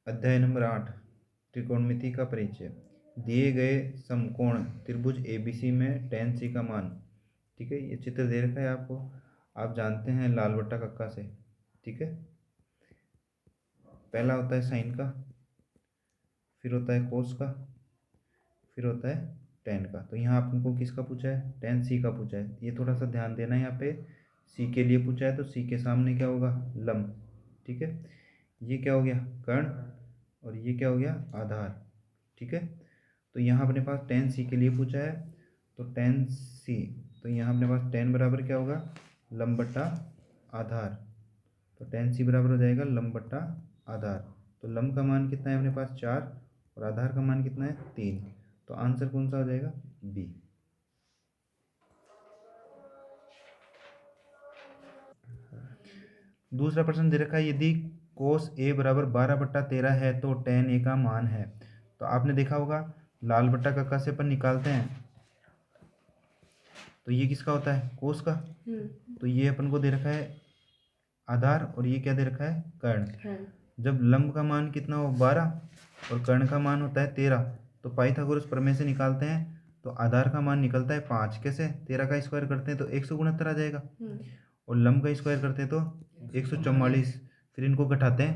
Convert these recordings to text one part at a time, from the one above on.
अध्याय नंबर 8 त्रिकोणमिति का परिचय। दिए गए समकोण त्रिभुज ABC में tan c का मान। ठीक है, ये चित्र दे रखा है आपको, आप जानते हैं लाल बट्टा कक्का से। ठीक है, पहला होता है साइन का, फिर होता है कोस का, फिर होता है tan का। तो यहाँ आपको किसका पूछा है? tan c का पूछा है। ये थोड़ा सा ध्यान देना है, यहाँ पे c के लिए पूछा है तो c के सामने क्या होगा? लंब। ठीक है, ये क्या हो गया? कर्ण, और ये क्या हो गया? आधार। ठीक है, तो यहाँ अपने पास tan c के लिए पूछा है, तो tan c, तो यहाँ अपने पास tan बराबर क्या होगा? लंब बट्टा आधार। तो tan c बराबर हो जाएगा लंब बट्टा आधार। तो लंब का मान कितना है अपने पास? 4, और आधार का मान कितना है? 3। तो आंसर कौन सा हो जाएगा? बी। दूसरा प्रश्न दे रखा है, यदि कोस a बराबर 12/13 है तो tan a का मान है। तो आपने देखा होगा लाल बट्टा कक्का से अपन निकालते हैं, तो ये किसका होता है? कोस का। तो ये अपन को दे रखा है आधार, और ये क्या दे रखा है? कर्ण। जब लंब का मान कितना हो? 12 और कर्ण का मान होता है 13, तो पाइथागोरस प्रमेय से निकालते हैं तो आधार का मान निकलता है 5। कैसे? 13 का स्क्वायर करते हैं तो 169 आ जाएगा, और लंब का स्क्वायर करते हैं तो 144। फिर इनको घटाते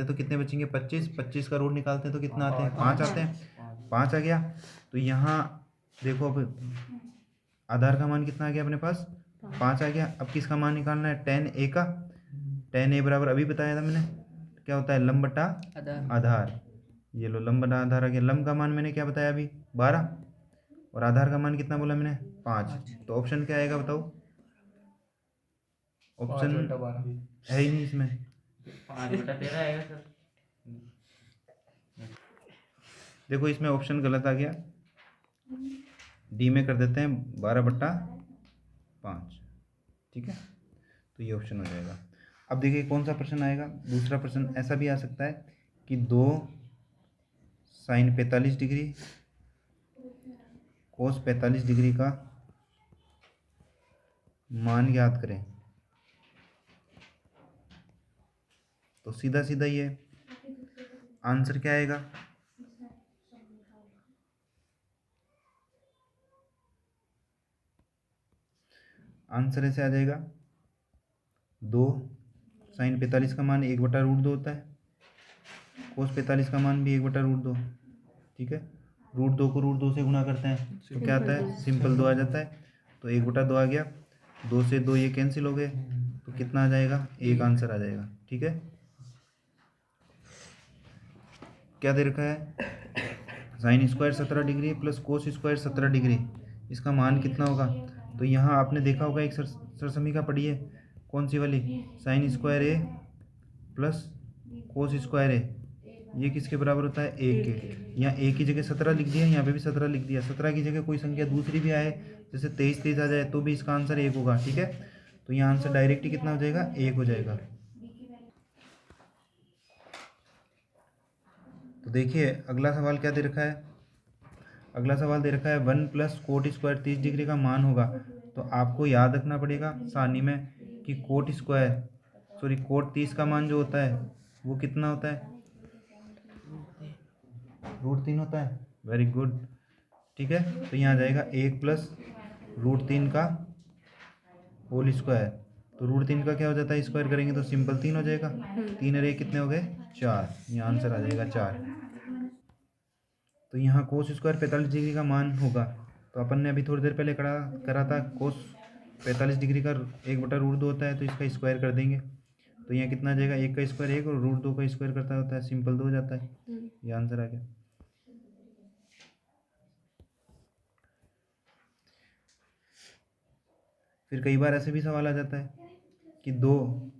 तो कितने बचेंगे? 25। 25 का रूट निकालते हैं तो कितना आते हैं? 5 आते हैं। 5 आ गया। तो यहाँ देखो, अब आधार का मान कितना आ गया अपने पास? 5 आ गया। अब किसका मान निकालना है? tan a का। tan a बराबर अभी बताया था मैंने, क्या होता है? लंब बटा आधार। ये लो, लंब बटा आधार आ गया। लंब का मान मैंने क्या बताया अभी? 12, और आधार का मान कितना बोला मैंने? 5। तो ऑप्शन क्या आएगा बताओ? ऑप्शन है ही नहीं इसमें। 5/13 आएगा सर। देखो, इसमें ऑप्शन गलत आ गया, डी में कर देते हैं 12/5। ठीक है, तो ये ऑप्शन हो जाएगा। अब देखिए कौन सा प्रश्न आएगा। दूसरा प्रश्न ऐसा भी आ सकता है कि 2 sin 45 डिग्री cos 45 डिग्री का मान ज्ञात करें। तो सीधा सीधा ये आंसर क्या आएगा? आंसर ऐसे आ जाएगा, 2 sin 45 का मान 1/√2 होता है, cos 45 का मान भी 1/√2। ठीक है, √2 को √2 से गुणा करते हैं तो क्या आता है? सिंपल 2 आ जाता है। तो 1/2 आ गया, 2 से 2 ये कैंसिल हो गए, तो कितना आ जाएगा? 1 आंसर आ जाएगा। ठीक है, क्या दे रखा है? Sine square 17 degree plus cos square 17 degree, इसका मान कितना होगा? तो यहाँ आपने देखा होगा एक सरसमीका पढ़ी है, कौन सी वाली? साइन स्क्वायर ए प्लस कोस स्क्वायर ए, ये किसके बराबर होता है? 1 के। यहाँ एक की जगह 17 लिख दिया, यहाँ पे भी 17 लिख दिया। 17 की जगह कोई संख्या दूसरी भी आए, जैसे 23 आ जाए, तो भी इसका आंसर 1 होगा। ठीक है, तो यहाँ आंसर डायरेक्ट ही कितना हो जाएगा? 1 हो जाएगा। तो देखिए अगला सवाल क्या दे रखा है। अगला सवाल दे रखा है 1 प्लस कोट स्क्वायर 30 डिग्री का मान होगा। तो आपको याद रखना पड़ेगा सारणी में कि कोट 30 का मान जो होता है वो कितना होता है? √3 होता है। Very good. ठीक है, तो यहाँ आ जाएगा 1 प्लस √3 का होल स्क्वायर। तो √3 का क्या हो जाता है? स्क्वायर करेंगे तो सिंपल 3 हो जाएगा। 3 और 1 कितने हो गए? 4। यहाँ आंसर आ जाएगा 4। तो यहाँ कोस स्क्वायर 45 डिग्री का मान होगा। तो अपन ने अभी थोड़ी देर पहले करा था, कोस 45 डिग्री का 1/√2 होता है, तो इसका स्क्वायर कर देंगे। तो यहाँ कितना आ जाएगा? 1 का स्क्वायर 1, और √2 का स्क्वायर करता होता है सिंपल 2 हो जाता है। ये आंसर आ गया। फिर कई बार ऐसे भी सवाल आ जाता है कि 2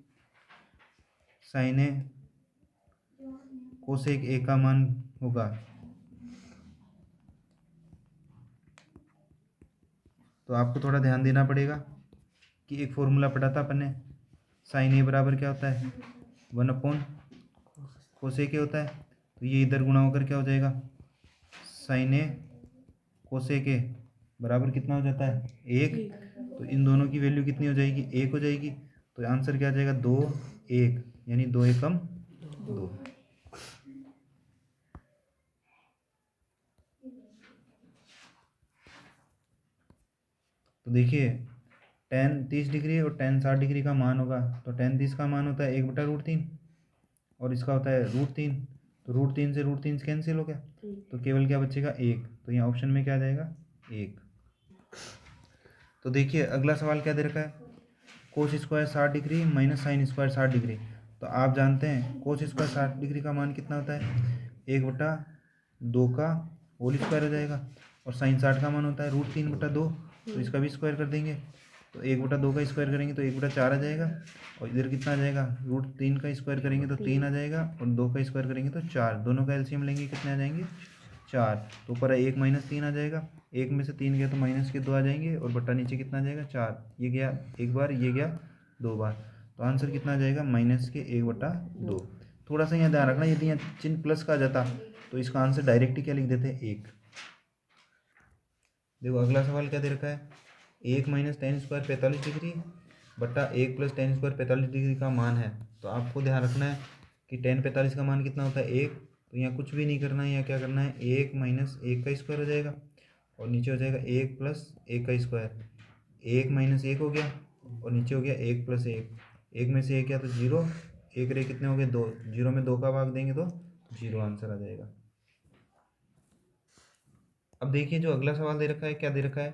साइन ए कोसेक ए का मान होगा। तो आपको थोड़ा ध्यान देना पड़ेगा कि एक फॉर्मूला पढ़ा था अपन ने, साइन ए बराबर क्या होता है? 1/कोसेक ए होता है। तो ये इधर गुणा होकर क्या हो जाएगा? साइन ए कोसेक ए बराबर कितना हो जाता है? 1। तो इन दोनों की वैल्यू कितनी हो जाएगी? 1 हो जाएगी। तो आंसर क्या आ जाएगा? 2 1, यानी 2 एकम 2। तो देखिए tan 30 डिग्री और tan 60 डिग्री का मान होगा, तो tan 30 का मान होता है 1/√3 और इसका होता है √3, तो √3 से √3 कैंसिल हो गया, तो केवल क्या बचेगा 1, तो यहाँ ऑप्शन में क्या आ जाएगा 1। तो देखिए अगला सवाल क्या दे रखा है, cos square 60 degree minus sine square 60 degree. तो आप जानते हैं कोस स्क्वायर 60 डिग्री का मान कितना होता है 1/2 का होल स्क्वायर हो जाएगा, और साइन 60 का मान होता है √3/2, तो इसका भी स्क्वायर कर देंगे, तो 1/2 का स्क्वायर करेंगे तो 1/4 आ जाएगा, और इधर कितना आ जाएगा √3 का स्क्वायर करेंगे तो 3 आ जाएगा, और 2 का स्क्वायर करेंगे तो 4, दोनों का एलसीएम लेंगे कितने आ जाएंगे 4, तो ऊपर 1 - 3 आ जाएगा, 1 में से 3 गया तो माइनस के 2 आ जाएंगे, और बट्टा नीचे कितना आ जाएगा 4, ये गया एक बार, ये गया 2 बार, तो आंसर कितना आ जाएगा -1/2। थोड़ा सा यहाँ ध्यान रखना, यदि यहाँ चिन्ह प्लस का आ जाता तो इसका आंसर डायरेक्ट ही क्या लिख देते 1। देखो अगला सवाल क्या दे रखा है, 1 - tan स्क्वायर 45 डिग्री बट्टा 1 + tan स्क्वायर 45 डिग्री का मान है। तो आपको ध्यान रखना है कि tan 45 का मान कितना होता है 1, तो यहाँ कुछ भी नहीं करना है, यहाँ क्या करना है 1 - 1 का स्क्वायर हो जाएगा, और नीचे हो जाएगा 1 + 1 का स्क्वायर, 1 - 1 हो गया, और नीचे हो गया 1 + 1, 1 में से 1 गया तो 0, 1 रहे कितने हो गए 2, 0 में 2 का भाग देंगे तो 0 आंसर आ जाएगा। अब देखिए जो अगला सवाल दे रखा है, क्या दे रखा है,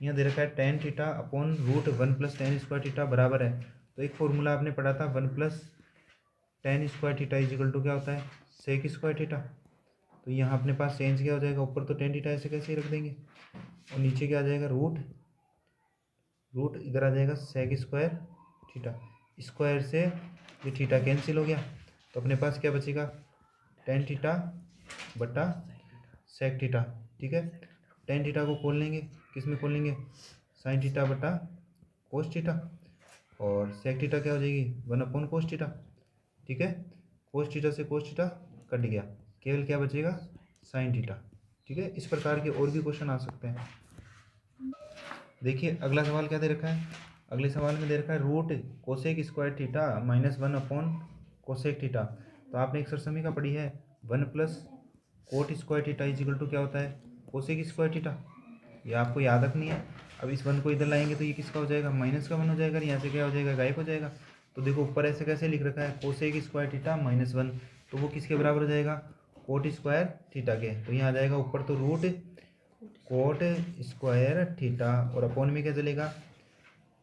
यहाँ दे रखा है tan theta upon √1 + tan square theta बराबर है। तो एक फॉर्मूला आपने पढ़ा था 1 + tan square theta equal to क्या होता है सेक स्क्वायर थीटा। तो यहाँ अपने पास चेंज क्या हो जाएगा, ऊपर तो tan थीटा ऐसे कैसे ही रख देंगे, और नीचे क्या आ जाएगा रूट इधर आ जाएगा सेक स्क्वायर थीटा, स्क्वायर से ये थीटा कैंसिल हो गया, तो अपने पास क्या बचेगा tan थीटा बटा सेक थीटा। ठीक है, tan थीटा को खोल लेंगे, किस में खोल लेंगे साइन थीटा बटा कोस थीटा, और सेक थीटा क्या हो जाएगी 1/cos थीटा। ठीक है, कोस थीटा से कोस थीटा कट गया, केवल क्या बचेगा साइन थीटा। ठीक है, इस प्रकार के और भी क्वेश्चन आ सकते हैं। देखिए अगला सवाल क्या दे रखा है, अगले सवाल में दे रखा है रूट कोसेक स्क्वायर थीटा -1/कोसेक थीटा। तो आपने एक सरसमी का पढ़ी है 1 + cot square theta equal to क्या होता है कोसेक स्क्वायर थीटा, ये आपको याद रखनी है। अब इस 1 को इधर लाएंगे तो ये किसका हो जाएगा -1 हो जाएगा, यहाँ से क्या हो जाएगा गायब हो जाएगा। तो देखो ऊपर ऐसे कैसे लिख रखा है कोसेक स्क्वायर थीटा -1, तो वो किसके बराबर हो जाएगा कोट स्क्वायर थीटा के, तो यहाँ आ जाएगा ऊपर तो रूट कोट स्क्वायर थीटा, और अपॉन में क्या चलेगा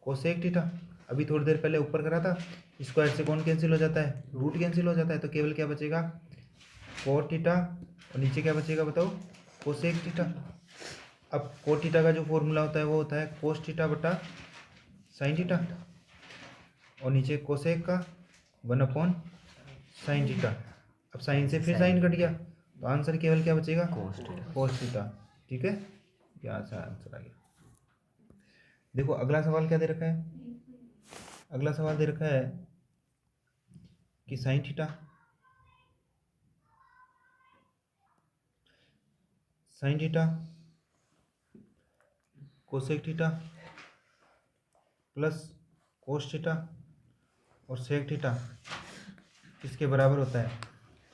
कोसेक थीटा। अभी थोड़ी देर पहले ऊपर करा था, स्क्वायर से कौन कैंसिल हो जाता है रूट कैंसिल हो जाता है, तो केवल क्या बचेगा कोट थीटा, और नीचे क्या बचेगा बताओ कोसेक थीटा। अब कोट थीटा का जो फॉर्मूला होता है वो होता है कोस थीटा बटा साइन थीटा, और नीचे कोसेक का 1/sin थीटा। अब साइन से फिर साइन कट गया, तो आंसर केवल क्या बचेगा कोस थीटा। ठीक है, यहाँ से आंसर आ गया। देखो अगला सवाल क्या दे रखा है, अगला सवाल दे रखा है कि sine theta cosec theta plus cos theta और सेक थीटा किसके बराबर होता है।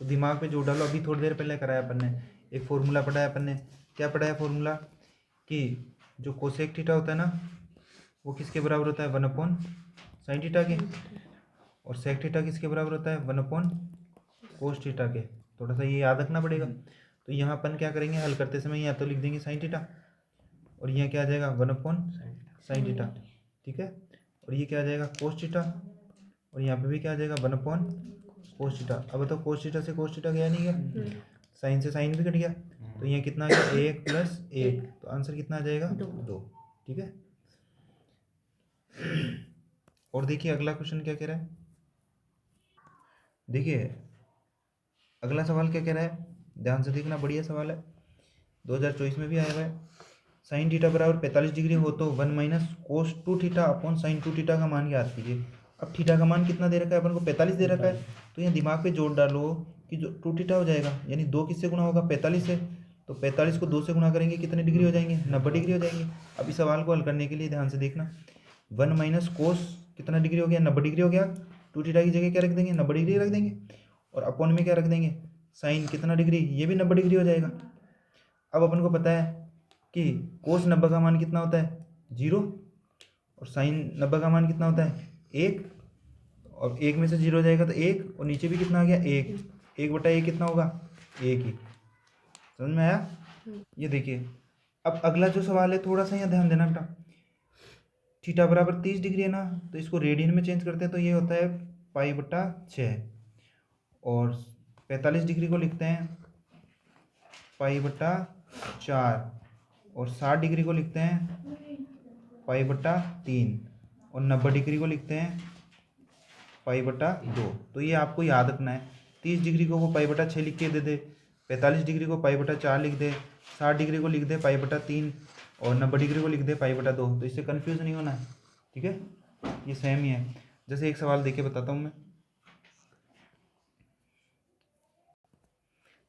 तो दिमाग पे जोड़ डालो, अभी थोड़ी देर पहले कराया अपन ने, एक फॉर्मूला पढ़ा है अपन ने, क्या पढ़ा है फॉर्मूला कि जो कोसेक थीटा होता है ना वो किसके बराबर होता है 1/sin थीटा के, और सेक थीटा किसके बराबर होता है 1/cos थीटा के। थोड़ा सा ये याद रखना पड़ेगा। तो यहाँ अपन क्या करेंगे हल करते समय या तो लिख देंगे साइन थीटा, और यहाँ क्या आ जाएगा 1/sin थीटा। ठीक है, और ये क्या आ जाएगा कोस थीटा, और यहाँ पे भी क्या आ जाएगा 1/cos थीटा। अब बताओ कोस थीटा से कोस थीटा गया नहीं गया, साइन से साइन भी कट गया, तो यहाँ कितना आ गया 1 + 1, तो आंसर कितना आ जाएगा 2। ठीक है, और देखिए अगला क्वेश्चन क्या कह रहा है, देखिए अगला सवाल क्या कह रहा है, ध्यान से देखना, बढ़िया सवाल है, 2024 में भी आया हुआ है। साइन थीटा बराबर 45 डिग्री हो तो 1 - cos 2 theta upon sine 2 theta का मान ज्ञात कीजिए। अब थीटा का मान कितना दे रखा है अपन को 45 दे रखा है, तो यहाँ दिमाग पे जोड़ डालो कि जो 2 थीटा हो जाएगा, यानी 2 किससे गुना होगा 45 से, तो 45 को 2 से गुना करेंगे कितने डिग्री हो जाएंगे 90 डिग्री हो जाएंगे। अब इस सवाल को हल करने के लिए ध्यान से देखना, 1 - cos कितना डिग्री हो गया 90 डिग्री हो गया, 2 थीटा की जगह क्या रख देंगे 90 डिग्री रख देंगे, और अपॉन में क्या रख देंगे साइन कितना डिग्री, ये भी 90 डिग्री हो जाएगा। अब अपन को पता है कि कोस 90 का मान कितना होता है 0, और साइन 90 का मान कितना होता है 1, और 1 में से 0 हो जाएगा तो 1, और नीचे भी कितना आ गया 1, 1/1 कितना होगा 1 ही। समझ में आया? ये देखिए, अब अगला जो सवाल है थोड़ा सा यहाँ ध्यान देना बेटा। थीटा बराबर 30 डिग्री है ना, तो इसको रेडियन में चेंज करते हैं तो ये होता है पाई/6, और 45 डिग्री को लिखते हैं पाई/4, और 60 डिग्री को लिखते हैं पाई/3, और 90 डिग्री को लिखते हैं पाई/2। तो ये आपको याद रखना है। 30 डिग्री को वो पाई/6 लिख के दे दे, 45 डिग्री को पाई/4 लिख दे, 60 डिग्री को लिख दे पाई/3, और 90 डिग्री को लिख दे पाई/2। तो इससे कन्फ्यूज़ नहीं होना है, ठीक है? ये सेम ही है। जैसे एक सवाल देके बताता हूँ मैं।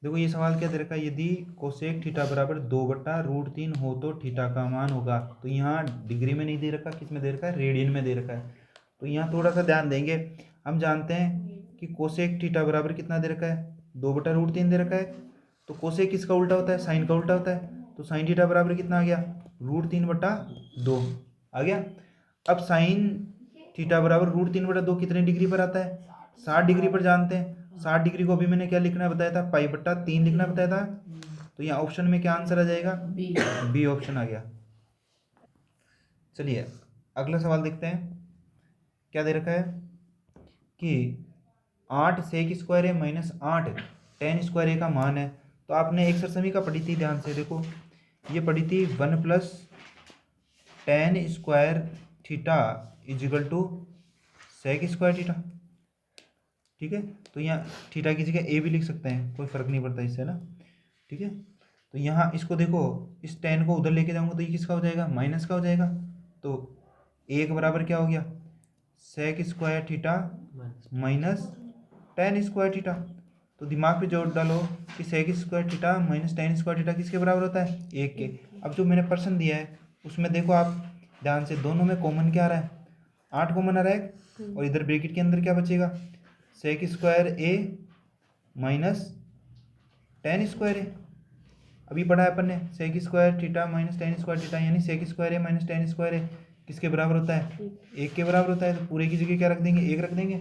देखो ये सवाल क्या दे रखा है, यदि कोसेक थीटा बराबर 2/√3 हो तो थीटा का मान होगा। तो यहाँ डिग्री में नहीं दे रखा, किस में दे रखा है, रेडियन में दे रखा है। तो यहाँ थोड़ा सा ध्यान देंगे। हम जानते हैं कि कोसेक थीटा बराबर कितना दे रखा है, 2/√3 दे रखा है। तो कोसेक किसका उल्टा होता है, साइन का उल्टा होता है। तो साइन थीटा बराबर कितना आ गया, √3/2 आ गया। अब साइन थीटा बराबर √3/2 कितने डिग्री पर आता है, 60 डिग्री पर जानते हैं। 60 डिग्री को अभी मैंने क्या लिखना बताया था, पाई/3 लिखना बताया था। तो यहाँ ऑप्शन में क्या आंसर आ जाएगा, बी ऑप्शन आ गया। चलिए अगला सवाल देखते हैं। क्या दे रखा है कि 8 सेक स्क्वायर है -8 tan स्क्वायर ए का मान है। तो आपने एक सरसमीका पढ़ी थी, ध्यान से देखो, ये पढ़ी थी 1 + tan square theta = sec square theta, ठीक है? तो यहाँ थीटा की जगह ए भी लिख सकते हैं, कोई फ़र्क नहीं पड़ता इससे ना, ठीक है? तो यहाँ इसको देखो, इस tan को उधर लेके जाऊँगा तो ये किसका हो जाएगा, माइनस का हो जाएगा। तो ए के बराबर क्या हो गया, sec square theta minus tan square theta. तो दिमाग पे जोर डालो कि sec square theta minus tan square theta किसके बराबर होता है, 1 के। अब जो मैंने प्रश्न दिया है उसमें देखो आप ध्यान से, दोनों में कॉमन क्या आ रहा है, 8 कॉमन आ रहा है, और इधर ब्रैकेट के अंदर क्या बचेगा, sec square A minus tan square A. अभी पढ़ा है अपन ने, sec square theta minus tan square theta, यानी sec square A minus tan square A किसके बराबर होता है, 1 के बराबर होता है। तो पूरे की जगह क्या रख देंगे, 1 रख देंगे।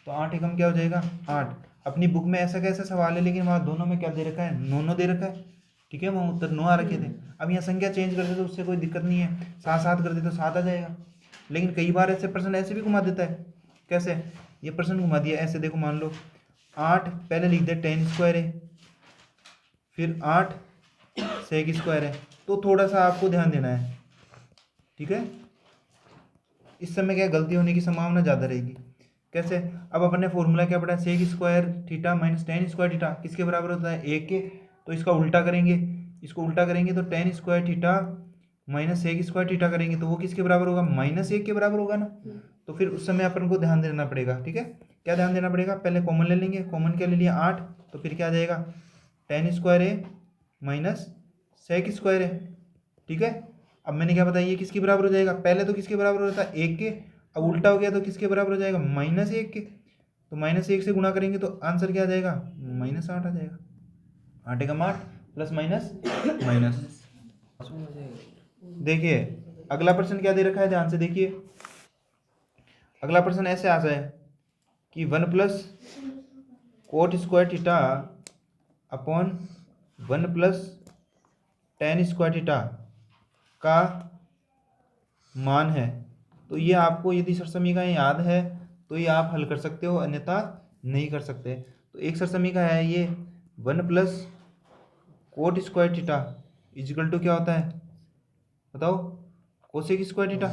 तो 8 एकम क्या हो जाएगा, 8। अपनी बुक में ऐसा कैसा सवाल है, लेकिन वहाँ दोनों में क्या दे रखा है, 9 दे रखा है, ठीक है? वहाँ उत्तर 9 आ रखे थे। अब यहाँ संख्या चेंज कर दे तो उससे कोई दिक्कत नहीं है, 7 कर दे तो 7 आ जाएगा। लेकिन कई बार ऐसे प्रश्न ऐसे भी घुमा देता है। कैसे, ये प्रश्न घुमा दिया ऐसे, देखो मान लो 8 पहले लिख दे tan स्क्वायर है, फिर 8 सेक स्क्वायर है। तो थोड़ा सा आपको ध्यान देना है, ठीक है? इस समय क्या गलती होने की संभावना ज़्यादा रहेगी। कैसे, अब अपन ने फॉर्मूला क्या पढ़ा, sec square theta minus tan square theta किसके बराबर होता है, 1 के। तो इसका उल्टा करेंगे, इसको उल्टा करेंगे तो tan square theta minus sec square theta करेंगे तो वो किसके बराबर होगा, -1 के बराबर होगा ना। तो फिर उस समय अपन को ध्यान देना पड़ेगा, ठीक है? क्या ध्यान देना पड़ेगा, पहले कॉमन ले लेंगे, कॉमन क्या ले लिया 8, तो फिर क्या आ जाएगा tan square A minus sec square है, ठीक है? अब मैंने क्या बताया, ये किसके बराबर हो जाएगा, पहले तो किसके बराबर होता है 1 के, अब उल्टा हो गया तो किसके बराबर हो जाएगा, -1 के। तो -1 से गुणा करेंगे तो आंसर क्या आ जाएगा, -8 आ जाएगा। 8 एकम 8 प्लस माइनस माइनस। देखिए अगला प्रश्न क्या दे रखा है, ध्यान से देखिए। अगला प्रश्न ऐसे आ जाए कि 1 + cot square theta upon 1 + tan square theta का मान है। तो ये आपको यदि सरसमीकाएँ याद है तो ये आप हल कर सकते हो, अन्यथा नहीं कर सकते। तो एक सरसमीका है ये 1 + cot स्क्वायर थीटा = क्या होता है, बताओ, कोसेक स्क्वायर थीटा।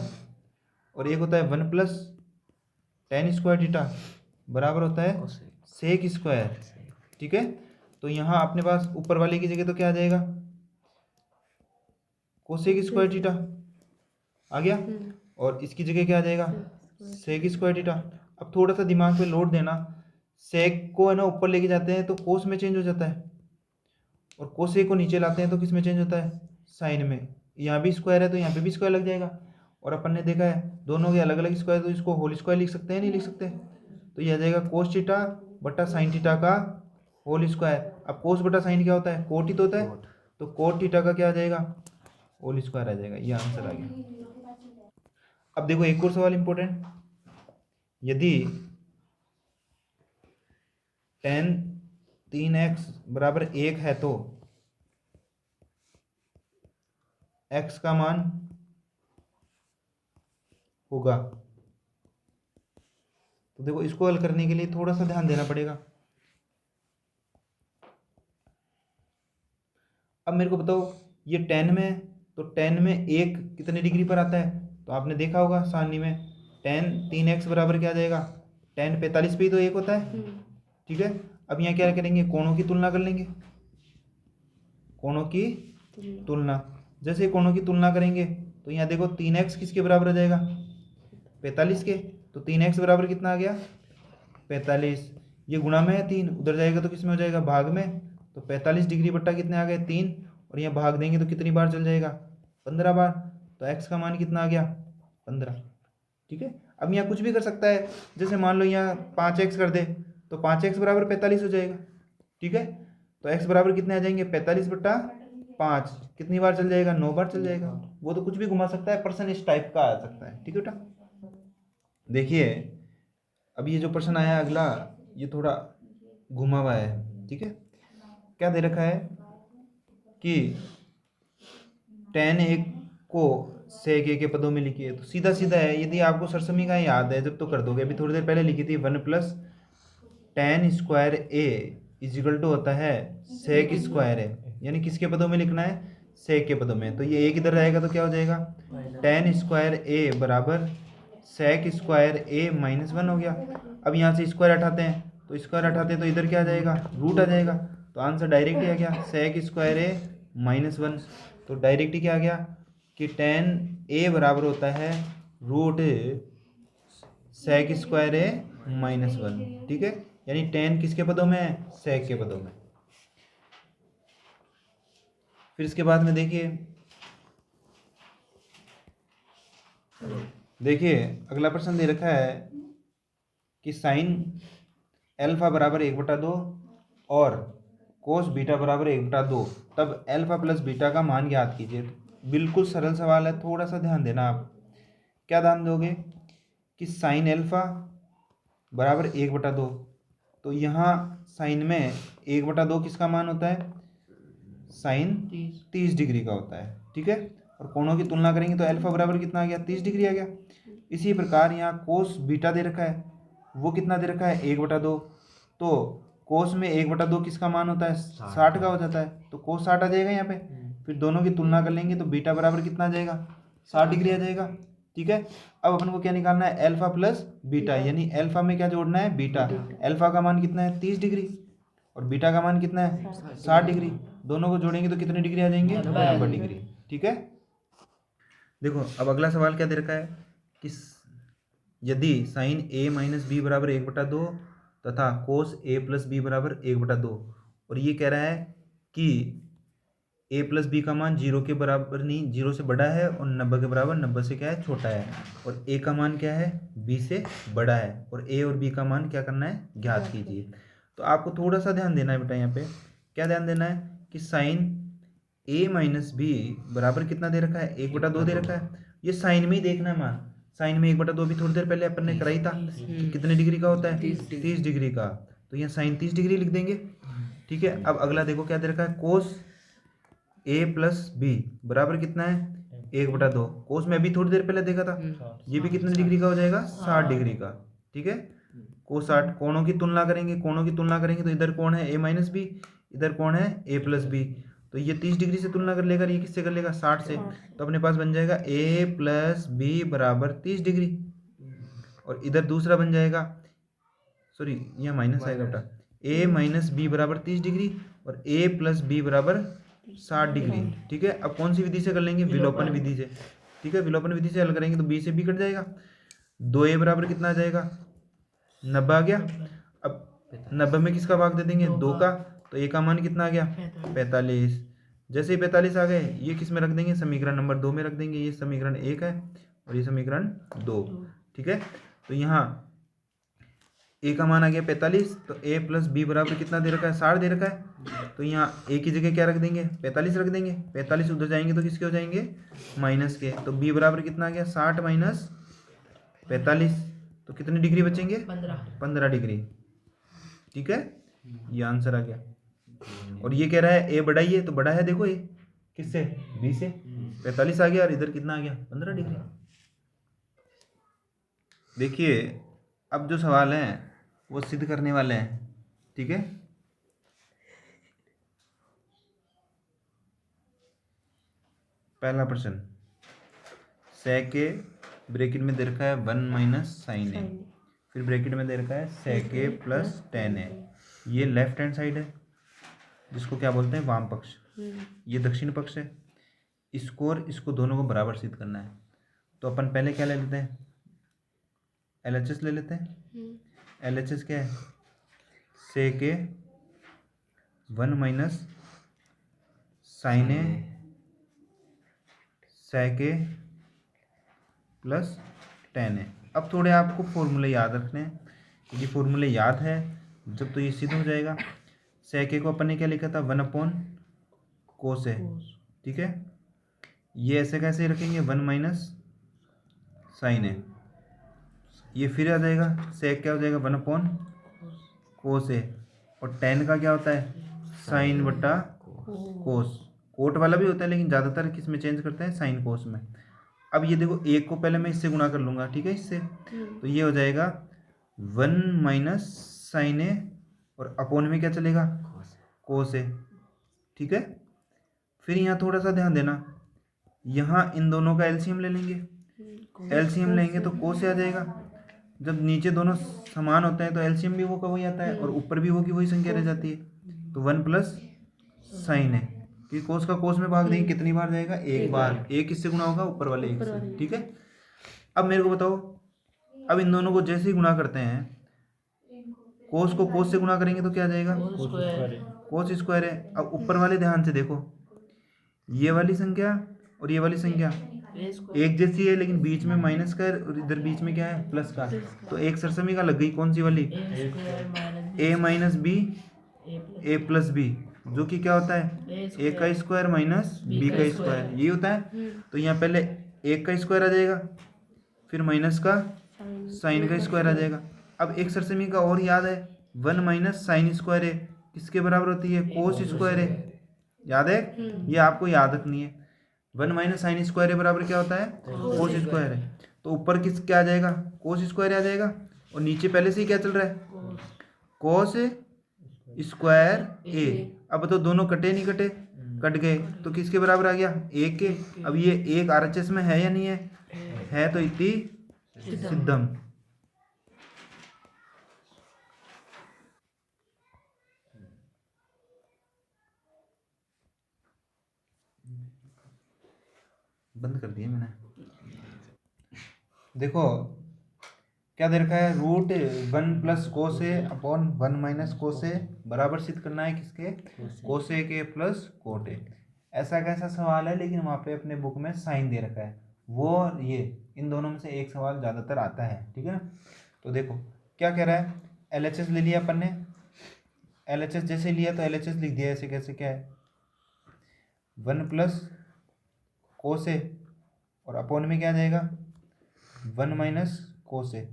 और एक होता है 1 + tan स्क्वायर थीटा बराबर होता है सेक स्क्वायर, ठीक है? तो यहाँ अपने पास ऊपर वाले की जगह तो क्या आ जाएगा, कोसेक स्क्वायर थीटा आ गया, और इसकी जगह क्या आ जाएगा, सेक स्क्वायर थीटा। अब थोड़ा सा दिमाग पे लोड देना, सेक को है ना ऊपर लेके जाते हैं तो कोस में चेंज हो जाता है, और कोसेक को नीचे लाते हैं तो किस में चेंज होता है, साइन में। यहाँ भी स्क्वायर है तो यहाँ पे भी स्क्वायर लग जाएगा। और अपन ने देखा है दोनों के अलग अलग स्क्वायर, तो इसको होल स्क्वायर लिख सकते हैं, नहीं लिख सकते। तो यह आ जाएगा कोस थीटा बटा साइन थीटा का होल स्क्वायर। अब कोस बटा साइन क्या होता है, कोट ही तो होता है। तो कोट थीटा का क्या आ जाएगा, होल स्क्वायर आ जाएगा। ये आंसर आ गया। अब देखो एक और सवाल इंपॉर्टेंट, यदि tan 3x बराबर 1 है तो x का मान होगा। तो देखो इसको हल करने के लिए थोड़ा सा ध्यान देना पड़ेगा। अब मेरे को बताओ ये tan में है, तो tan में 1 कितने डिग्री पर आता है? तो आपने देखा होगा सारणी में tan 3x बराबर क्या आ जाएगा, tan 45 पे ही तो 1 होता है। ठीक है, अब यहाँ क्या करेंगे, कोणों की तुलना कर लेंगे, कोणों की तुलना। जैसे कोणों की तुलना करेंगे तो यहाँ देखो 3x किसके बराबर आ जाएगा, 45 के। तो 3x बराबर कितना आ गया, 45। ये गुणा में है 3, उधर जाएगा तो किस में हो जाएगा, भाग में। तो 45 डिग्री बट्टा कितने आ गए, 3, और यहाँ भाग देंगे तो कितनी बार चल जाएगा, 15 बार। तो x का मान कितना आ गया, 15। ठीक है, अब यहाँ कुछ भी कर सकता है, जैसे मान लो यहाँ 5x कर दे तो 5x बराबर 45 हो जाएगा। ठीक है, तो x बराबर कितने आ जाएंगे, 45 बट्टा 5, कितनी बार चल जाएगा, 9 बार चल जाएगा। वो तो कुछ भी घुमा सकता है, प्रश्न इस टाइप का आ सकता है। ठीक है बेटा, देखिए अब ये जो प्रश्न आया अगला, ये थोड़ा घुमा हुआ है। ठीक है, क्या दे रखा है कि tan 1 को sec a के पदों में लिखिए। तो सीधा सीधा है, यदि आपको सरसमीका याद है जब तो कर दोगे, अभी थोड़ी देर पहले लिखी थी 1 plus tan square a equal to होता है sec स्क्वायर a, यानी किसके पदों में लिखना है, sec के पदों में। तो ये एक इधर रहेगा तो क्या हो जाएगा, tan स्क्वायर a बराबर sec स्क्वायर a माइनस 1 हो गया। अब यहाँ से स्क्वायर हटाते हैं, तो स्क्वायर हटाते हैं तो इधर क्या आ जाएगा, रूट आ जाएगा। तो आंसर डायरेक्ट ही आ गया sec स्क्वायर a माइनस 1। तो डायरेक्ट ही क्या आ गया कि tan a बराबर होता है root sec square a minus 1। ठीक है, यानी tan किसके पदों में है, sec के पदों में। फिर इसके बाद में देखिए अगला प्रश्न दे रखा है कि साइन अल्फा बराबर 1/2 और कोस बीटा बराबर 1/2, तब अल्फा प्लस बीटा का मान ज्ञात कीजिए। बिल्कुल सरल सवाल है, थोड़ा सा ध्यान देना। आप क्या ध्यान दोगे कि साइन अल्फा बराबर 1/2, तो यहाँ साइन में 1/2 किसका मान होता है, साइन 30 डिग्री का होता है। ठीक है, और कोणों की तुलना करेंगे तो अल्फा बराबर कितना आ गया, 30 डिग्री आ गया। इसी प्रकार यहाँ कोस बीटा दे रखा है, वो कितना दे रखा है, 1/2। तो कोस में 1/2 किसका मान होता है, 60 का हो जाता है। तो कोस 60 आ जाएगा यहाँ पे। फिर दोनों की तुलना कर लेंगे तो बीटा बराबर कितना आ जाएगा, 60 डिग्री आ जाएगा। ठीक है, अब अपन को क्या निकालना है, अल्फा प्लस बीटा, यानी अल्फा में क्या जोड़ना है, बीटा। अल्फा का मान कितना है, 30 डिग्री, और बीटा का मान कितना है, 60 डिग्री। दोनों को जोड़ेंगे तो कितनी डिग्री आ जाएंगे, 90 डिग्री। ठीक है, देखो अब अगला सवाल क्या दे रखा है कि यदि साइन a माइनस बी बराबर 1/2 तथा कोस a प्लस बी बराबर 1/2, और ये कह रहा है कि a प्लस बी का मान 0 के बराबर नहीं, 0 से बड़ा है, और 90 के बराबर 90 से क्या है, छोटा है, और a का मान क्या है, b से बड़ा है, और a और b का मान क्या करना है, ज्ञात कीजिए। तो आपको थोड़ा सा ध्यान देना है बेटा, यहाँ पे क्या ध्यान देना है कि साइन a माइनस बी बराबर कितना दे रखा है, 1/2 दे रखा है। ये साइन में ही देखना है मान, साइन में 1/2 भी थोड़ी देर पहले अपन ने कराई था कि कितने डिग्री का होता है, 30 डिग्री का। तो यहाँ साइन 30 डिग्री लिख देंगे। ठीक है, अब अगला देखो क्या दे रखा है, कोस a प्लस बी बराबर कितना है, 1/2। कोस में अभी थोड़ी देर पहले देखा था, ये भी कितने डिग्री का हो जाएगा, 60 डिग्री का। ठीक है, कोस 60। कोणों की तुलना करेंगे, कोणों की तुलना करेंगे तो इधर कोण है a माइनस बी, इधर कोण है a प्लस बी। तो ये 30 डिग्री से तुलना कर लेगा, ये किससे कर लेगा, 60 से। तो अपने पास बन जाएगा a प्लस बी बराबर 30 डिग्री, और इधर दूसरा बन जाएगा, सॉरी यहाँ माइनस आएगा बेटा, a माइनस बी बराबर 30 डिग्री और a प्लस बी बराबर 60 डिग्री। ठीक है, अब कौन सी विधि से कर लेंगे, विलोपन विधि से। ठीक है, विलोपन विधि से हल करेंगे तो b से b कट जाएगा, 2a बराबर कितना आ जाएगा, 90 आ गया। अब 90 में किसका भाग दे देंगे, 2 का, तो a का मान कितना आ गया, 45। जैसे ही 45 आ गए, ये किस में रख देंगे, समीकरण नंबर 2 में रख देंगे। ये समीकरण 1 है और ये समीकरण 2। ठीक है, तो यहाँ a का मान आ गया 45, तो a प्लस बी बराबर कितना दे रखा है, 60 दे रखा है। तो यहाँ a की जगह क्या रख देंगे, 45 रख देंगे। 45 उधर जाएंगे तो किसके हो जाएंगे, माइनस के। तो b बराबर कितना आ गया, 60 माइनस 45, तो कितने डिग्री बचेंगे? 15 डिग्री। ठीक है, ये आंसर आ गया। और ये कह रहा है ए बड़ा ही है, तो बड़ा है देखो ये किससे? बी से। 45 आ गया और इधर कितना आ गया? 15 डिग्री। देखिए अब जो सवाल है वो सिद्ध करने वाले हैं। ठीक है, पहला प्रश्न, sec a ब्रैकेट में दे रखा है 1 माइनस साइन ए, फिर ब्रैकेट में दे रखा है sec a plus tan a। ये लेफ्ट हैंड साइड है जिसको क्या बोलते हैं? वाम पक्ष। ये दक्षिण पक्ष है। इसको और इसको दोनों को बराबर सिद्ध करना है, तो अपन पहले क्या ले लेते हैं? LHS ले लेते हैं। LHS क्या है? sec a 1 minus sine A sec a plus tan a। अब थोड़े आपको फॉर्मूले याद रखने हैं, क्योंकि फॉर्मूले याद है जब तो ये सिद्ध हो जाएगा। sec a को अपन ने क्या लिखा था? 1 अपॉन कोस ए। ठीक है, ये ऐसे कैसे रखेंगे? 1 माइनस साइन ए। ये फिर आ जाएगा sec क्या हो जाएगा? 1 अपॉन कोस ए। और tan का क्या होता है? साइन बट्टा कोस। कोट वाला भी होता है लेकिन ज़्यादातर किस में चेंज करते हैं? साइन कोस में। अब ये देखो, एक को पहले मैं इससे गुणा कर लूँगा, ठीक है, इससे, तो ये हो जाएगा 1 माइनस साइन ए और अपोन में क्या चलेगा? कोस ए। ठीक है, फिर यहाँ थोड़ा सा ध्यान देना, यहाँ इन दोनों का एलसीएम ले लेंगे। एलसीएम लेंगे तो कोस आ जाएगा। जब नीचे दोनों समान होते हैं तो एलसीएम भी वो का वही आता है और ऊपर भी वो की वही संख्या रह जाती है। तो 1 प्लस साइन है कि कोस का कोस में भाग देंगे, कितनी बार जाएगा? एक बार। एक किससे गुणा होगा? ऊपर वाले एक से। ठीक है, अब मेरे को बताओ, अब इन दोनों को जैसे ही गुणा करते हैं, कोस को कोस से गुणा करेंगे तो क्या आ जाएगा? कोस स्क्वायर है। अब ऊपर वाले ध्यान से देखो, ये वाली संख्या और ये वाली संख्या एक जैसी है, लेकिन बीच में माइनस का और इधर बीच में क्या है? प्लस का। तो एक सरसमी का लग गई, कौन सी वाली? ए माइनस बी ए प्लस बी, जो कि क्या होता है? ए का स्क्वायर माइनस बी का स्क्वायर, ये होता है। तो यहाँ पहले एक का स्क्वायर आ जाएगा, फिर माइनस का साइन का स्क्वायर आ जाएगा। अब एक सरसमी का और याद है, 1 माइनस साइन स्क्वायर है किसके बराबर होती है? कोस स्क्वायर है। याद है? ये आपको याद रखनी है। 1 माइनस साइन स्क्वायर बराबर क्या होता है? कोस स्क्वायर है। तो ऊपर किस क्या आ जाएगा? कोस स्क्वायर आ जाएगा, और नीचे पहले से ही क्या चल रहा है? कोस स्क्वायर ए। अब तो दोनों कटे नहीं कटे? कट गए, तो किसके बराबर आ गया? एक के। अब ये एक आरएचएस में है या नहीं है? है, तो इति सिद्धम। बंद कर दिया मैंने। देखो क्या दे रखा है? रूट 1 प्लस कोस ए अपॉन 1 माइनस कोस ए बराबर सिद्ध करना है किसके? कोस ए के प्लस कोट ए। ऐसा कैसा सवाल है, लेकिन वहाँ पे अपने बुक में साइन दे रखा है, वो और ये इन दोनों में से एक सवाल ज़्यादातर आता है। ठीक है, तो देखो क्या कह रहा है? LHS ले लिया अपन ने। LHS जैसे लिया तो LHS लिख दिया ऐसे, कैसे क्या है? 1 प्लस कोस ए और अपॉन में क्या आ जाएगा? 1 माइनस कोस ए।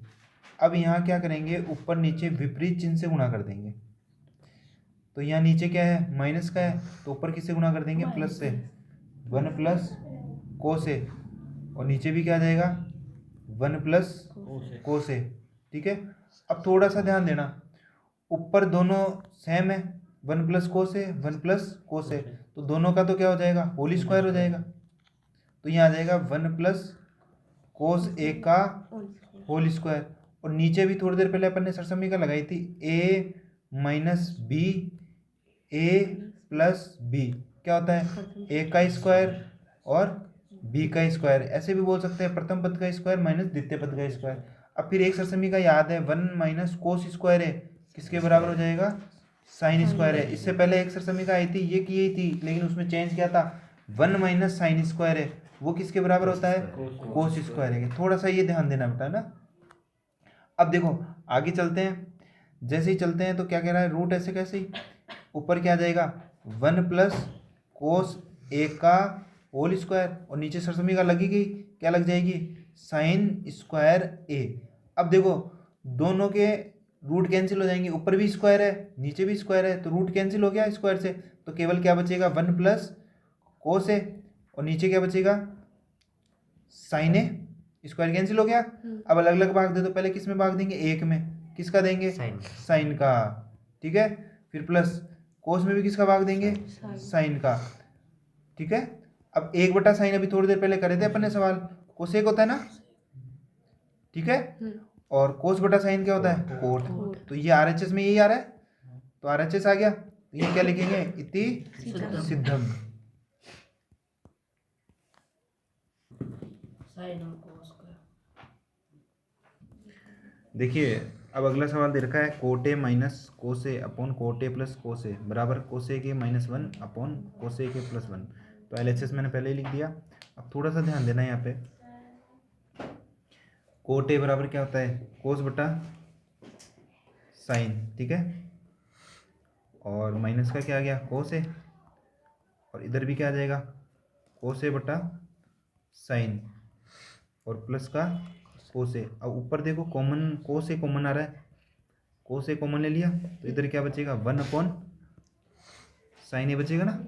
अब यहाँ क्या करेंगे? ऊपर नीचे विपरीत चिन्ह से गुणा कर देंगे। तो यहाँ नीचे क्या है? माइनस का है, तो ऊपर किससे गुणा कर देंगे? प्लस से। 1 प्लस कोस ए, और नीचे भी क्या आ जाएगा? 1 प्लस कोस ए। ठीक है, अब थोड़ा सा ध्यान देना, ऊपर दोनों सेम है, 1 प्लस कोस ए 1 प्लस कोस ए, तो दोनों का तो क्या हो जाएगा? होल स्क्वायर हो जाएगा। तो यहाँ आ जाएगा 1 प्लस कोस ए का होल स्क्वायर। और नीचे भी थोड़ी देर पहले अपन ने सरसमी का लगाई थी, ए माइनस बी ए प्लस बी, क्या होता है? ए का स्क्वायर और बी का स्क्वायर। ऐसे भी बोल सकते हैं, प्रथम पद का स्क्वायर माइनस द्वितीय पद का स्क्वायर। अब फिर एक सरसमी का याद है, 1 माइनस कोस स्क्वायर है किसके बराबर हो जाएगा? साइन स्क्वायर है। इससे पहले एक सरसमी का आई थी, ये की थी, लेकिन उसमें चेंज किया था, 1 माइनस साइन स्क्वायर है, वो किसके बराबर होता है? कोस स्क्वायर है। थोड़ा सा ये ध्यान देना बेटा ना। अब देखो आगे चलते हैं, जैसे ही चलते हैं तो क्या कह रहा है? रूट ऐसे कैसे ही ऊपर क्या आ जाएगा? 1 प्लस कोस ए का होल स्क्वायर, और नीचे सरसमी का लगी गई, क्या लग जाएगी? साइन स्क्वायर ए। अब देखो दोनों के रूट कैंसिल हो जाएंगे, ऊपर भी स्क्वायर है नीचे भी स्क्वायर है, तो रूट कैंसिल हो गया स्क्वायर से, तो केवल क्या बचेगा 1 प्लस कोस ए, और नीचे क्या बचेगा साइन ए। स्क्वायर कैंसिल हो गया। अब अलग अलग भाग दे दो, पहले किस में भाग देंगे, एक में, किसका देंगे साइन का, ठीक है। फिर प्लस कोस में भी किसका भाग देंगे साइन का, ठीक है। अब 1/sin अभी थोड़ी देर पहले करे थे अपन ने सवाल, कोसेक होता है ना, ठीक है। और कोस बटा साइन क्या होता है कोट, तो ये RHS में यही आ रहा है, तो RHS आ गया, तो ये क्या लिखेंगे इति सिद्धम। देखिए अब अगला सवाल दे रखा है कोटे माइनस कोसे अपॉन कोटे प्लस कोसे बराबर कोसे के -1 अपॉन कोसे के +1। तो LHS मैंने पहले ही लिख दिया। अब थोड़ा सा ध्यान देना है यहाँ पे, कोटे बराबर क्या होता है कोस बटा साइन, ठीक है। और माइनस का क्या आ गया कोस है, और इधर भी क्या आ जाएगा कोस ए बटा साइन, और प्लस का कोस ए। अब ऊपर देखो कॉमन कोस ए कॉमन आ रहा है, कोस ए कॉमन ले लिया, तो इधर क्या बचेगा 1 अपॉन साइन ए बचेगा ना,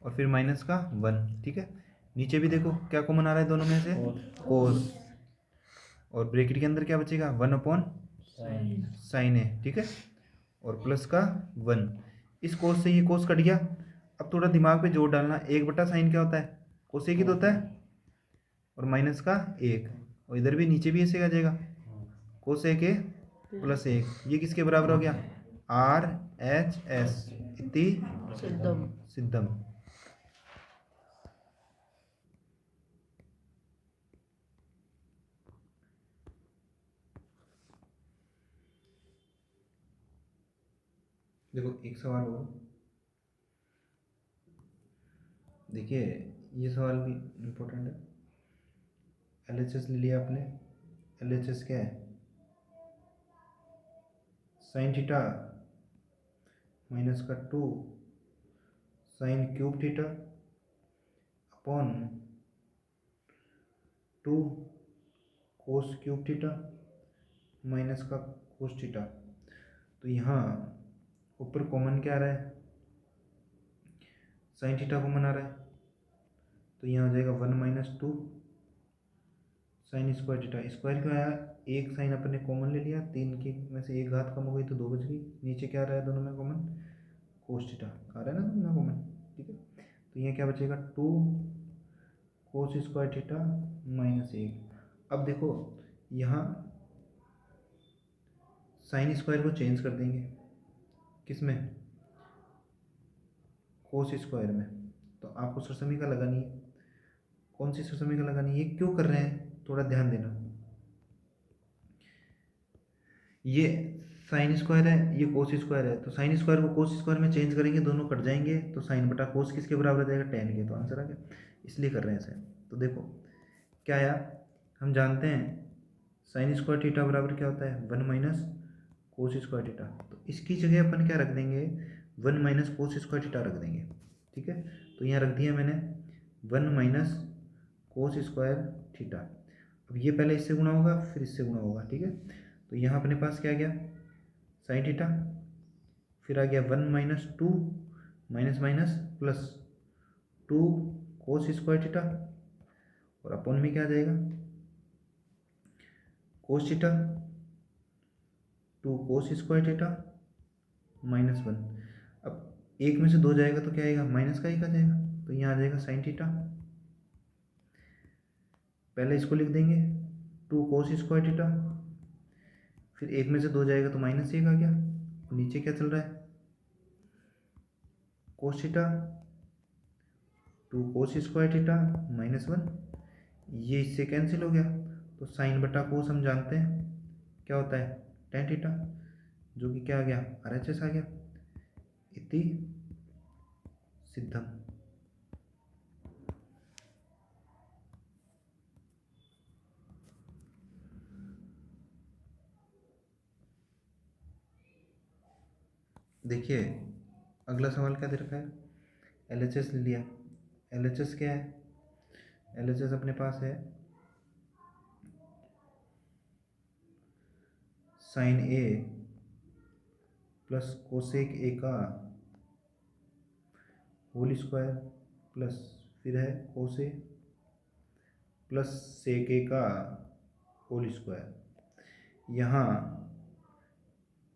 और फिर माइनस का 1, ठीक है। नीचे भी देखो क्या कॉमन आ रहा है दोनों में से कोस, और ब्रैकेट के अंदर क्या बचेगा 1 अपॉन साइन ए, ठीक है, और प्लस का 1। इस कोस से ये कोस कट गया। अब थोड़ा दिमाग पे जोर डालना, 1/sin क्या होता है कोसेक ही तो होता है, और माइनस का 1, और इधर भी नीचे भी ऐसे आ जाएगा कोसेक ए + 1। ये किसके बराबर हो गया RHS इति सिद्धम। देखो एक सवाल और देखिए, ये सवाल भी इम्पोर्टेंट है। LHS ले लिया आपने, LHS क्या है साइन थीटा माइनस का 2 sine cube theta upon 2 cos cube theta minus का कोस थीटा। तो यहाँ ऊपर कॉमन क्या आ रहा है साइन थीटा कॉमन आ रहा है, तो यहाँ हो जाएगा 1 - 2 साइन स्क्वायर थीटा। स्क्वायर क्यों आया, एक साइन अपन ने कॉमन ले लिया, 3 की में से एक घात कम हो गई तो 2 बच गई। नीचे क्या आ रहा है दोनों में कॉमन कोस थीटा आ रहा है ना दोनों में कॉमन, ठीक है। तो यहाँ क्या बचेगा 2 कोस स्क्वायर थीटा -1। अब देखो यहाँ साइन स्क्वायर को चेंज कर देंगे किस में कोस स्क्वायर में, तो आपको सरसमीका लगानी है। कौन सी सरसमीका लगानी है, ये क्यों कर रहे हैं थोड़ा ध्यान देना। ये साइन स्क्वायर है ये कोस स्क्वायर है, तो साइन स्क्वायर को कोस स्क्वायर में चेंज करेंगे दोनों कट जाएंगे, तो साइन बटा कोस किसके बराबर आ जाएगा tan के, तो आंसर आ गया। इसलिए कर रहे हैं इसे। तो देखो क्या आया, हम जानते हैं साइन स्क्वायर थीटा बराबर क्या होता है 1 - कोस स्क्वायर थीटा, तो इसकी जगह अपन क्या रख देंगे 1 - कोस स्क्वायर थीटा रख देंगे, ठीक है। तो यहाँ रख दिया मैंने 1 - कोस स्क्वायर थीटा। अब ये पहले इससे गुणा होगा फिर इससे गुणा होगा, ठीक है। तो यहाँ अपने पास क्या आ गया साइन थीटा, फिर आ गया 1 - 2 minus minus plus 2 cos square theta, और अपॉन में क्या आ जाएगा cos theta 2 cos square theta -1। अब एक में से 2 जाएगा तो क्या आएगा माइनस का 1 आ जाएगा, तो यहाँ आ जाएगा साइन थीटा। पहले इसको लिख देंगे 2 कोस स्क्वायर थीटा, फिर एक में से 2 जाएगा तो -1 आ गया, तो नीचे क्या चल रहा है cos theta 2 cos square theta -1, ये इससे कैंसिल हो गया, तो साइन बटा कोस हम जानते हैं क्या होता है tan थीटा, जो कि क्या आ गया RHS आ गया इति सिद्धम। देखिए अगला सवाल क्या दे रखा है, LHS ले लिया। LHS क्या है, LHS अपने पास है sine A plus cosec A का होल स्क्वायर प्लस फिर है कोसे प्लस सेक ए का होल स्क्वायर। यहाँ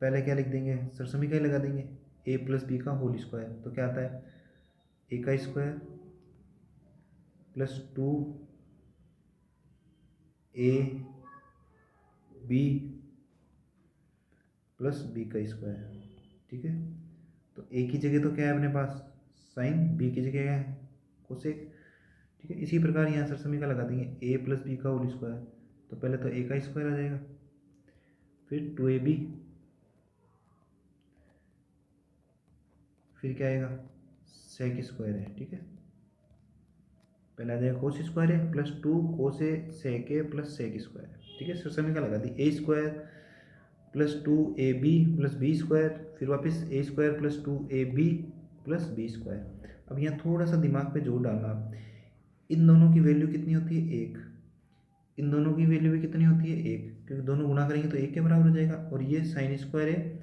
पहले क्या लिख देंगे, सरसमीका ही लगा देंगे, ए प्लस बी का होल स्क्वायर। तो क्या आता है, ए का square plus 2 A B plus B का स्क्वायर। ठीक है, तो ए की जगह तो क्या है अपने पास साइन, बी की जगह क्या है कोसेक। ठीक है, इसी प्रकार यहाँ सरसमीका लगा देंगे ए प्लस बी का होल स्क्वायर। तो पहले तो ए का स्क्वायर आ जाएगा, फिर 2ab, फिर क्या आएगा सेक स्क्वायर है। ठीक है, पहले आ जाएगा कोस स्क्वायर है प्लस 2 कोसे सेक ए प्लस सेक स्क्वायर। ठीक है, सरसमीका लगा दी, A square plus 2ab plus B square, फिर वापस A square plus 2ab plus B square. अब यहाँ थोड़ा सा दिमाग पे जोर डालना, इन दोनों की वैल्यू कितनी होती है 1, इन दोनों की वैल्यू भी कितनी होती है 1, क्योंकि दोनों गुणा करेंगे तो 1 के बराबर हो जाएगा। और ये साइन स्क्वायर है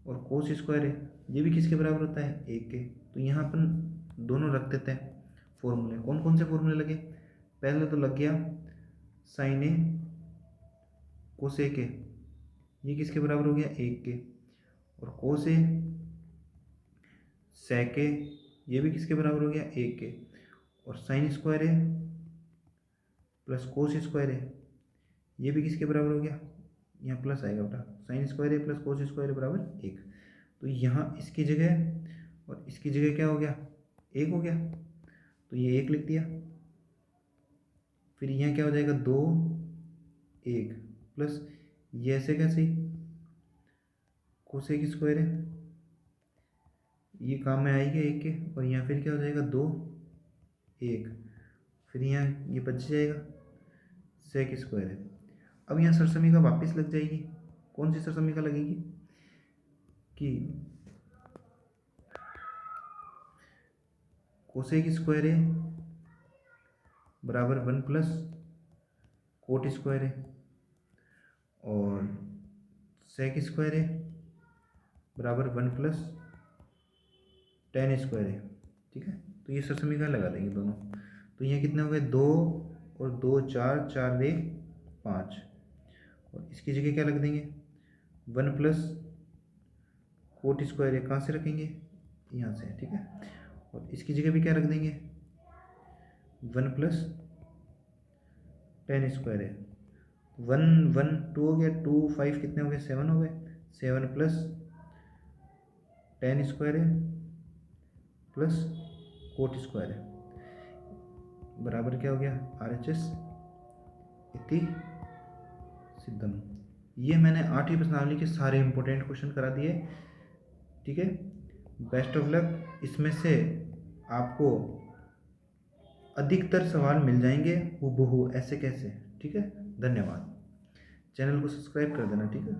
और कोस स्क्वायर है, ये भी किसके बराबर होता है 1 के। तो यहाँ अपन दोनों रख देते हैं फॉर्मूले। कौन कौन से फॉर्मूले लगे, पहले तो लग गया साइन ए कोस ए के, ये किसके बराबर हो गया 1 के, और कोस ए सेक ए, ये भी किसके बराबर हो गया 1 के, और साइन स्क्वायर ए प्लस कोस स्क्वायर ए, ये भी किसके बराबर हो गया, यहाँ प्लस आएगा बेटा, साइन स्क्वायर ए प्लस कोस स्क्वायर ए बराबर 1। तो यहाँ इसकी जगह और इसकी जगह क्या हो गया 1 हो गया, तो ये 1 लिख दिया। फिर यहाँ क्या हो जाएगा 2 1 प्लस ये ऐसे कैसे कोसेक स्क्वायर है, ये काम में आएगा 1 के, और यहाँ फिर क्या हो जाएगा 2 1, फिर यहाँ ये बच जाएगा सेक स्क्वायर है। अब यहाँ सरसमीका वापस लग जाएगी, कौन सी सरसमीका लगेगी कि कोसेक स्क्वायर है बराबर 1 प्लस कोट स्क्वायर है, और सेक स्क्वायर है बराबर 1 प्लस टेन स्क्वायर है। ठीक है, तो ये सरसमीका लगा देंगे दोनों। तो यहाँ कितने हो गए 2 और 2 4, 4 रे 5, और इसकी जगह क्या रख देंगे 1 प्लस कोट स्क्वायर है, कहाँ से रखेंगे यहाँ से। ठीक है, और इसकी जगह भी क्या रख देंगे 1 प्लस टेन स्क्वायर है, 1 1 2 हो गया, 2 5 कितने हो गए 7 हो गए, 7 प्लस टेन स्क्वायर है प्लस कोट स्क्वायर है बराबर क्या हो गया RHS इति सिद्धम। ये मैंने 8वीं प्रश्नावली के सारे इंपॉर्टेंट क्वेश्चन करा दिए। ठीक है, बेस्ट ऑफ लक। इसमें से आपको अधिकतर सवाल मिल जाएंगे हूबहू ऐसे कैसे। ठीक है, धन्यवाद। चैनल को सब्सक्राइब कर देना। ठीक है।